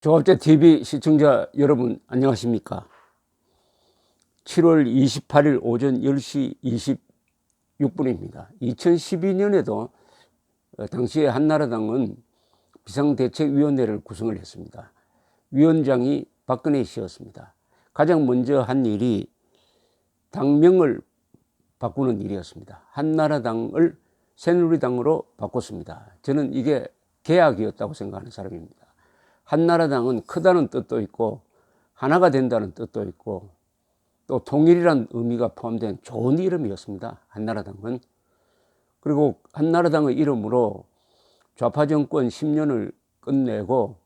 조합제TV 시청자 여러분 안녕하십니까. 7월 28일 오전 10시 26분입니다. 2012년에도 당시에 한나라당은 비상대책위원회를 구성을 했습니다. 위원장이 박근혜 씨였습니다. 가장 먼저 한 일이 당명을 바꾸는 일이었습니다. 한나라당을 새누리당으로 바꿨습니다. 저는 이게 계약이었다고 생각하는 사람입니다. 한나라당은 크다는 뜻도 있고 하나가 된다는 뜻도 있고 또 통일이란 의미가 포함된 좋은 이름이었습니다. 한나라당은. 그리고 한나라당의 이름으로 좌파 정권 10년을 끝내고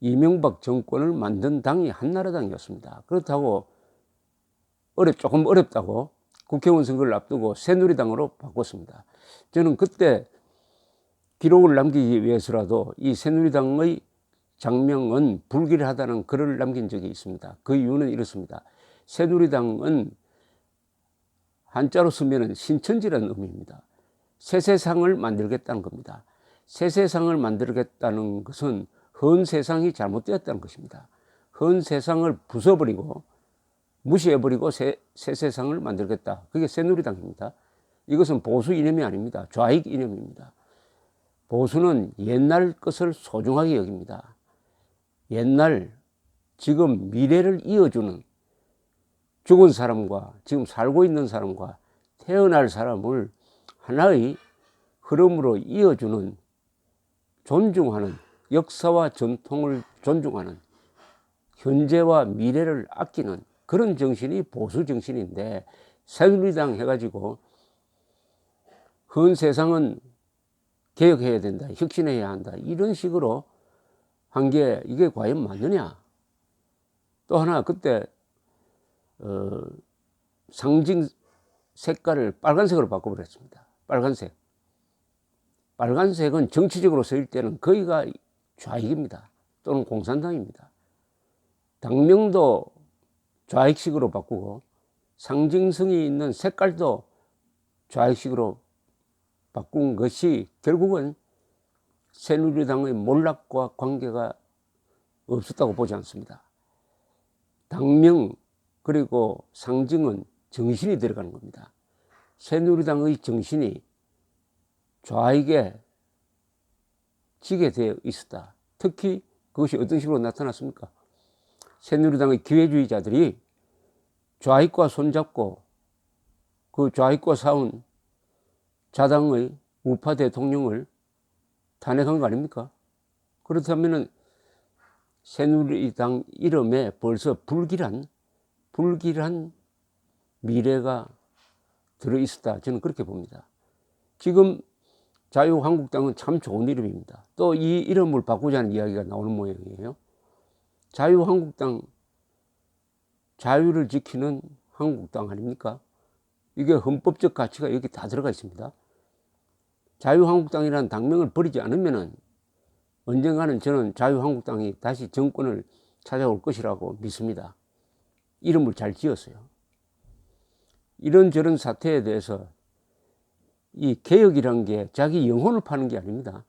이명박 정권을 만든 당이 한나라당이었습니다. 그렇다고 조금 어렵다고 국회의원 선거를 앞두고 새누리당으로 바꿨습니다. 저는 그때 기록을 남기기 위해서라도 이 새누리당의 장명은 불길하다는 글을 남긴 적이 있습니다. 그 이유는 이렇습니다. 새누리당은 한자로 쓰면 신천지라는 의미입니다. 새 세상을 만들겠다는 겁니다. 새 세상을 만들겠다는 것은 헌 세상이 잘못되었다는 것입니다. 헌 세상을 부숴버리고 무시해버리고 새 세상을 만들겠다. 그게 새누리당입니다. 이것은 보수 이념이 아닙니다. 좌익 이념입니다. 보수는 옛날 것을 소중하게 여깁니다. 옛날, 지금, 미래를 이어주는 죽은 사람과 지금 살고 있는 사람과 태어날 사람을 하나의 흐름으로 이어주는, 존중하는, 역사와 전통을 존중하는, 현재와 미래를 아끼는 그런 정신이 보수 정신인데, 새누리당 해가지고 헌 세상은 개혁해야 된다, 혁신해야 한다, 이런 식으로 한 게 이게 과연 맞느냐. 또 하나 그때 상징 색깔을 빨간색으로 바꿔버렸습니다. 빨간색은 정치적으로 쓰일 때는 거의가 좌익입니다. 또는 공산당입니다. 당명도 좌익식으로 바꾸고 상징성이 있는 색깔도 좌익식으로 바꾼 것이 결국은 새누리당의 몰락과 관계가 없었다고 보지 않습니다. 당명 그리고 상징은 정신이 들어가는 겁니다. 새누리당의 정신이 좌익에 지게 되어 있었다. 특히 그것이 어떤 식으로 나타났습니까? 새누리당의 기회주의자들이 좌익과 손잡고 그 좌익과 싸운 자당의 우파 대통령을 탄핵한 거 아닙니까? 그렇다면 새누리당 이름에 벌써 불길한 미래가 들어있었다. 저는 그렇게 봅니다. 지금 자유한국당은 참 좋은 이름입니다. 또 이 이름을 바꾸자는 이야기가 나오는 모양이에요. 자유한국당, 자유를 지키는 한국당 아닙니까? 이게 헌법적 가치가 여기 다 들어가 있습니다. 자유한국당이라는 당명을 버리지 않으면은 언젠가는 저는 자유한국당이 다시 정권을 찾아올 것이라고 믿습니다. 이름을 잘 지었어요. 이런저런 사태에 대해서 이 개혁이란 게 자기 영혼을 파는 게 아닙니다.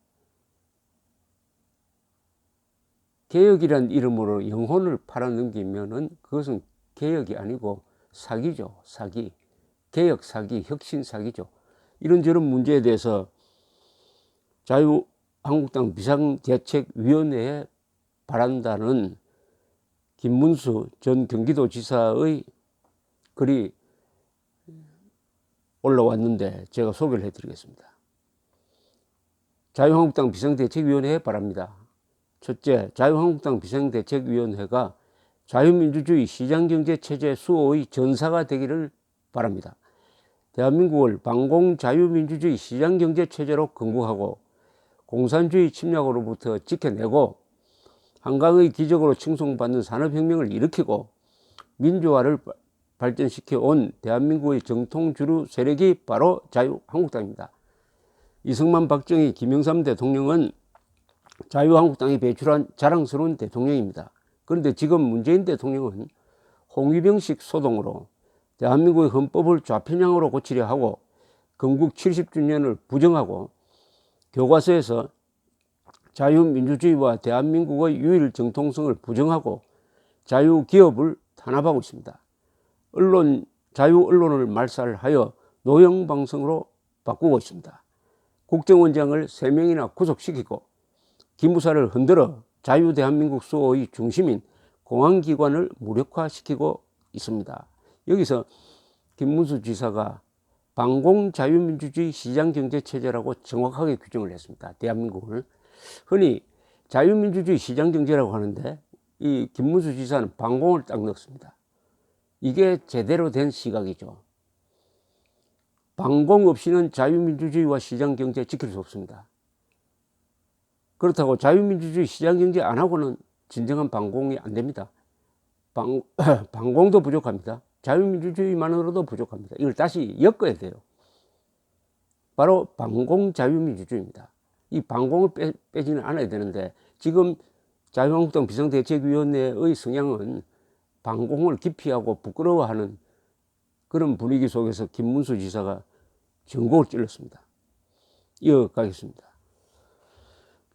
개혁이란 이름으로 영혼을 팔아넘기면은 그것은 개혁이 아니고 사기죠. 사기. 개혁 사기, 혁신 사기죠. 이런저런 문제에 대해서 자유한국당 비상대책위원회에 바란다는 김문수 전 경기도지사의 글이 올라왔는데 제가 소개를 해드리겠습니다. 자유한국당 비상대책위원회에 바랍니다. 첫째, 자유한국당 비상대책위원회가 자유민주주의 시장경제체제 수호의 전사가 되기를 바랍니다. 대한민국을 반공자유민주주의 시장경제체제로 건국하고 공산주의 침략으로부터 지켜내고 한강의 기적으로 칭송받는 산업혁명을 일으키고 민주화를 발전시켜 온 대한민국의 정통주류 세력이 바로 자유한국당입니다. 이승만, 박정희, 김영삼 대통령은 자유한국당이 배출한 자랑스러운 대통령입니다. 그런데 지금 문재인 대통령은 홍위병식 소동으로 대한민국의 헌법을 좌편향으로 고치려 하고 건국 70주년을 부정하고 교과서에서 자유민주주의와 대한민국의 유일 정통성을 부정하고 자유기업을 탄압하고 있습니다. 자유언론을 말살하여 노영방송으로 바꾸고 있습니다. 국정원장을 3명이나 구속시키고 기무사를 흔들어 자유대한민국 수호의 중심인 공안기관을 무력화시키고 있습니다. 여기서 김문수 지사가 반공자유민주주의 시장경제체제라고 정확하게 규정을 했습니다. 대한민국을. 흔히 자유민주주의 시장경제라고 하는데 이 김문수 지사는 반공을 딱 넣었습니다. 이게 제대로 된 시각이죠. 반공 없이는 자유민주주의와 시장경제 지킬 수 없습니다. 그렇다고 자유민주주의 시장경제 안 하고는 진정한 반공이 안 됩니다. 반공도 부족합니다. 자유민주주의만으로도 부족합니다. 이걸 다시 엮어야 돼요. 바로 반공자유민주주의입니다. 이 반공을 빼지는 않아야 되는데 지금 자유한국당 비상대책위원회의 성향은 반공을 기피하고 부끄러워하는 그런 분위기 속에서 김문수 지사가 전곡을 찔렀습니다. 이어가겠습니다.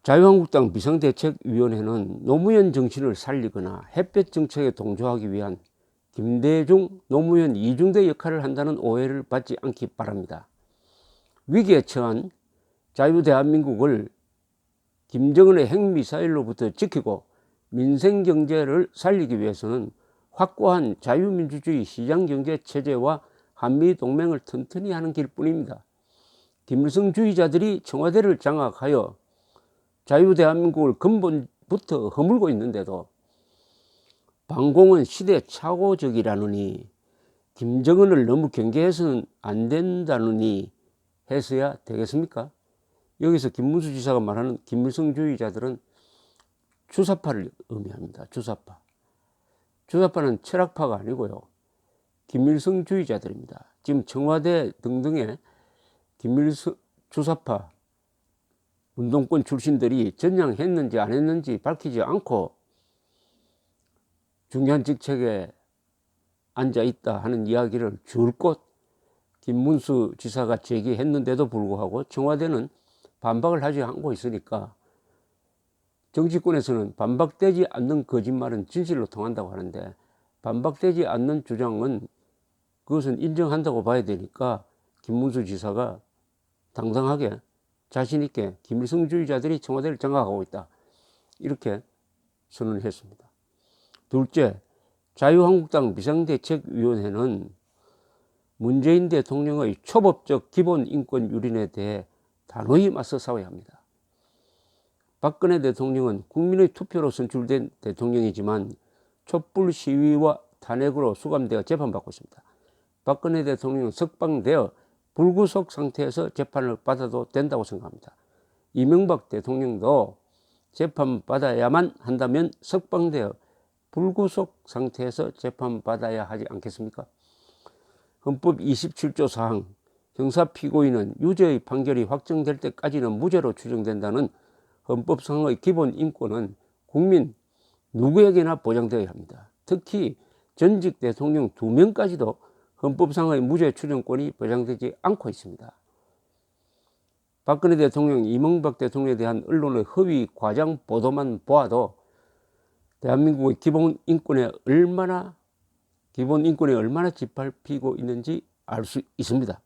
자유한국당 비상대책위원회는 노무현 정신을 살리거나 햇볕 정책에 동조하기 위한 김대중, 노무현 이중대 역할을 한다는 오해를 받지 않기 바랍니다. 위기에 처한 자유대한민국을 김정은의 핵미사일로부터 지키고 민생경제를 살리기 위해서는 확고한 자유민주주의 시장경제 체제와 한미동맹을 튼튼히 하는 길뿐입니다. 김일성주의자들이 청와대를 장악하여 자유대한민국을 근본부터 허물고 있는데도 반공은 시대착오적이라느니 김정은을 너무 경계해서는 안 된다느니 해서야 되겠습니까? 여기서 김문수 지사가 말하는 김일성주의자들은 주사파를 의미합니다. 주사파. 주사파는 철학파가 아니고요. 김일성주의자들입니다. 지금 청와대 등등의 주사파 운동권 출신들이 전향했는지 안 했는지 밝히지 않고 중요한 직책에 앉아있다 하는 이야기를 줄곧 김문수 지사가 제기했는데도 불구하고 청와대는 반박을 하지 않고 있으니까 정치권에서는 반박되지 않는 거짓말은 진실로 통한다고 하는데 반박되지 않는 주장은 그것은 인정한다고 봐야 되니까 김문수 지사가 당당하게 자신있게 김일성주의자들이 청와대를 장악하고 있다 이렇게 선언을 했습니다. 둘째, 자유한국당 비상대책위원회는 문재인 대통령의 초법적 기본인권 유린에 대해 단호히 맞서 싸워야 합니다. 박근혜 대통령은 국민의 투표로 선출된 대통령이지만 촛불 시위와 탄핵으로 수감되어 재판받고 있습니다. 박근혜 대통령은 석방되어 불구속 상태에서 재판을 받아도 된다고 생각합니다. 이명박 대통령도 재판받아야만 한다면 석방되어 불구속 상태에서 재판받아야 하지 않겠습니까? 헌법 27조 4항 형사피고인은 유죄의 판결이 확정될 때까지는 무죄로 추정된다는 헌법상의 기본 인권은 국민 누구에게나 보장되어야 합니다. 특히 전직 대통령 2명까지도 헌법상의 무죄 추정권이 보장되지 않고 있습니다. 박근혜 대통령, 이명박 대통령에 대한 언론의 허위 과장 보도만 보아도 대한민국의 기본 인권에 얼마나 짓밟히고 있는지 알 수 있습니다.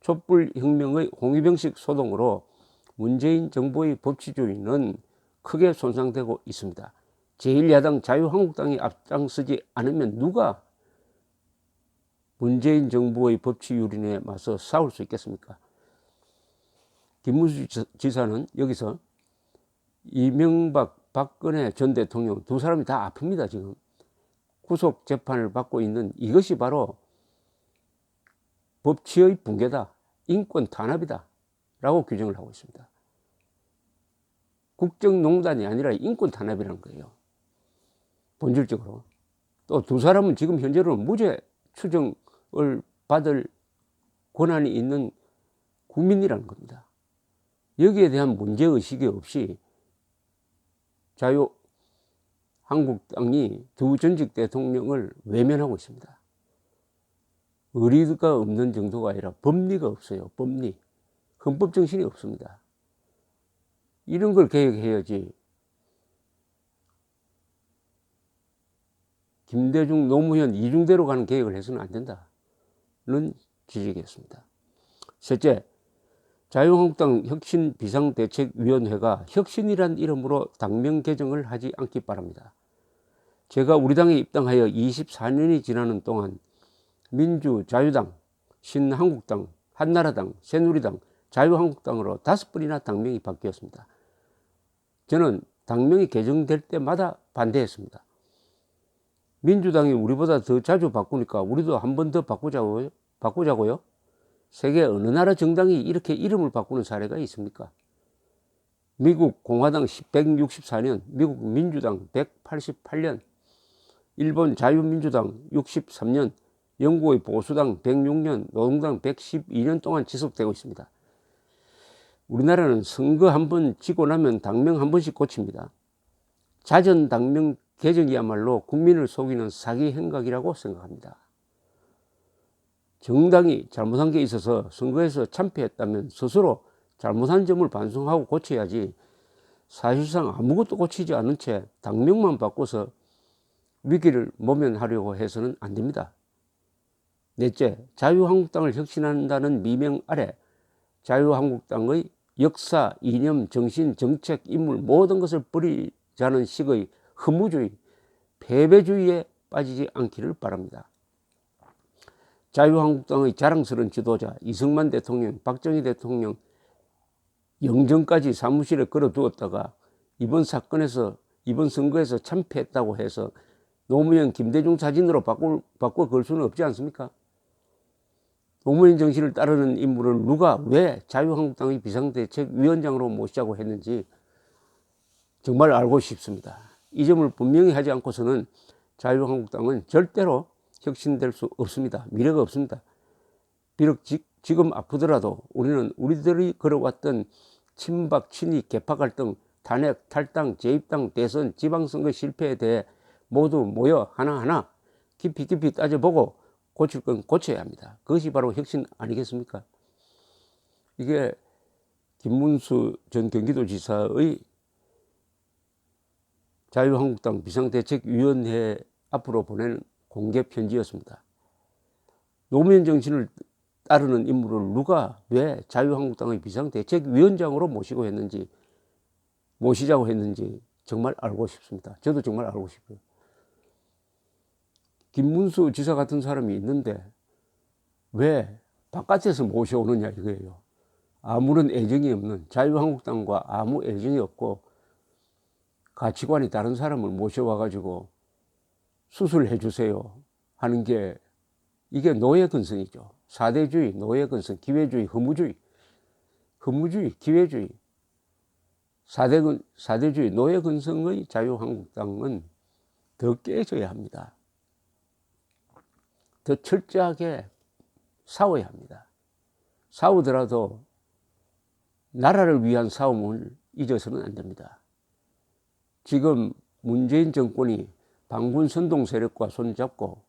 촛불혁명의 홍위병식 소동으로 문재인 정부의 법치주의는 크게 손상되고 있습니다. 제1야당 자유한국당이 앞장서지 않으면 누가 문재인 정부의 법치 유린에 맞서 싸울 수 있겠습니까? 김문수 지사는 여기서 이명박, 박근혜 전 대통령 두 사람이 다 아픕니다. 지금 구속 재판을 받고 있는 이것이 바로 법치의 붕괴다, 인권 탄압이다 라고 규정을 하고 있습니다. 국정농단이 아니라 인권 탄압이라는 거예요. 본질적으로. 또 두 사람은 지금 현재로는 무죄 추정을 받을 권한이 있는 국민이라는 겁니다. 여기에 대한 문제의식이 없이 자유한국당이 두 전직 대통령을 외면하고 있습니다. 의리가 없는 정도가 아니라 법리가 없어요. 법리. 헌법 정신이 없습니다. 이런 걸 개혁해야지. 김대중, 노무현 이중대로 가는 개혁을 해서는 안 된다는 지적이었습니다. 셋째, 자유한국당 혁신비상대책위원회가 혁신이란 이름으로 당명 개정을 하지 않기 바랍니다. 제가 우리 당에 입당하여 24년이 지나는 동안 민주, 자유당, 신한국당, 한나라당, 새누리당, 자유한국당으로 5번이나 당명이 바뀌었습니다. 저는 당명이 개정될 때마다 반대했습니다. 민주당이 우리보다 더 자주 바꾸니까 우리도 한 번 더 바꾸자고요? 세계 어느 나라 정당이 이렇게 이름을 바꾸는 사례가 있습니까? 미국 공화당 164년, 미국 민주당 188년, 일본 자유민주당 63년, 영국의 보수당 106년, 노동당 112년 동안 지속되고 있습니다. 우리나라는 선거 한 번 지고 나면 당명 한 번씩 고칩니다. 자전 당명 개정이야말로 국민을 속이는 사기 행각이라고 생각합니다. 정당이 잘못한 게 있어서 선거에서 참패했다면 스스로 잘못한 점을 반성하고 고쳐야지, 사실상 아무것도 고치지 않은 채 당명만 바꿔서 위기를 모면하려고 해서는 안 됩니다. 넷째, 자유한국당을 혁신한다는 미명 아래 자유한국당의 역사, 이념, 정신, 정책, 인물 모든 것을 버리자는 식의 허무주의, 패배주의에 빠지지 않기를 바랍니다. 자유한국당의 자랑스러운 지도자 이승만 대통령, 박정희 대통령 영정까지 사무실에 걸어두었다가 이번 선거에서 참패했다고 해서 노무현, 김대중 사진으로 바꿔 걸 수는 없지 않습니까? 노무현 정신을 따르는 인물을 누가 왜 자유한국당의 비상대책위원장으로 모시자고 했는지 정말 알고 싶습니다. 이 점을 분명히 하지 않고서는 자유한국당은 절대로 혁신될 수 없습니다. 미래가 없습니다. 비록 지금 아프더라도 우리는 우리들이 걸어왔던 친박, 친이, 개파 갈등, 탄핵, 탈당, 재입당, 대선, 지방선거 실패에 대해 모두 모여 하나하나 깊이 따져보고 고칠 건 고쳐야 합니다. 그것이 바로 혁신 아니겠습니까? 이게 김문수 전 경기도지사의 자유한국당 비상대책위원회 앞으로 보낸 공개 편지였습니다. 노무현 정신을 따르는 인물을 누가 왜 자유한국당의 비상대책위원장으로 모시자고 했는지 정말 알고 싶습니다. 저도 정말 알고 싶어요. 김문수 지사 같은 사람이 있는데 왜 바깥에서 모셔오느냐 이거예요. 아무런 애정이 없는, 자유한국당과 아무 애정이 없고 가치관이 다른 사람을 모셔와가지고 수술해 주세요 하는 게 이게 노예 근성이죠. 사대주의, 노예 근성, 기회주의, 허무주의, 기회주의, 사대주의, 노예 근성의 자유한국당은 더 깨져야 합니다. 더 철저하게 싸워야 합니다. 싸우더라도 나라를 위한 싸움을 잊어서는 안 됩니다. 지금 문재인 정권이 반군 선동 세력과 손잡고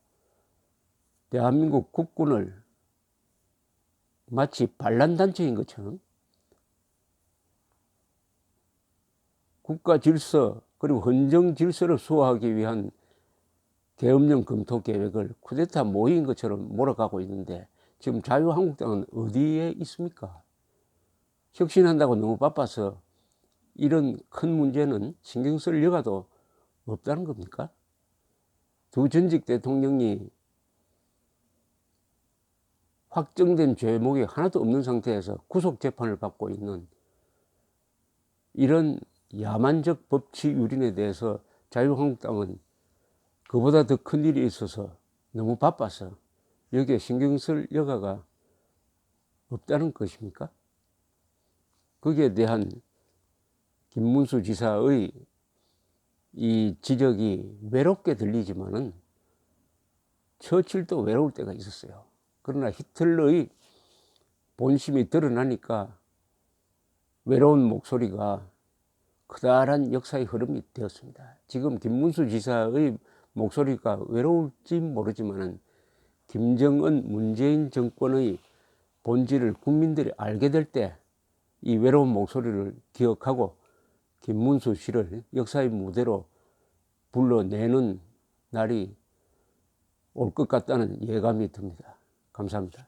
대한민국 국군을 마치 반란단체인 것처럼 국가 질서 그리고 헌정 질서를 수호하기 위한 계엄령 검토 계획을 쿠데타 모의인 것처럼 몰아가고 있는데 지금 자유한국당은 어디에 있습니까? 혁신한다고 너무 바빠서 이런 큰 문제는 신경 쓸 여가도 없다는 겁니까? 두 전직 대통령이 확정된 죄목이 하나도 없는 상태에서 구속재판을 받고 있는 이런 야만적 법치 유린에 대해서 자유한국당은 그보다 더 큰 일이 있어서 너무 바빠서 여기에 신경 쓸 여가가 없다는 것입니까? 거기에 대한 김문수 지사의 이 지적이 외롭게 들리지만은 처칠도 외로울 때가 있었어요. 그러나 히틀러의 본심이 드러나니까 외로운 목소리가 커다란 역사의 흐름이 되었습니다. 지금 김문수 지사의 목소리가 외로울지 모르지만은 김정은, 문재인 정권의 본질을 국민들이 알게 될 때 이 외로운 목소리를 기억하고 김문수 씨를 역사의 무대로 불러내는 날이 올 것 같다는 예감이 듭니다. 감사합니다.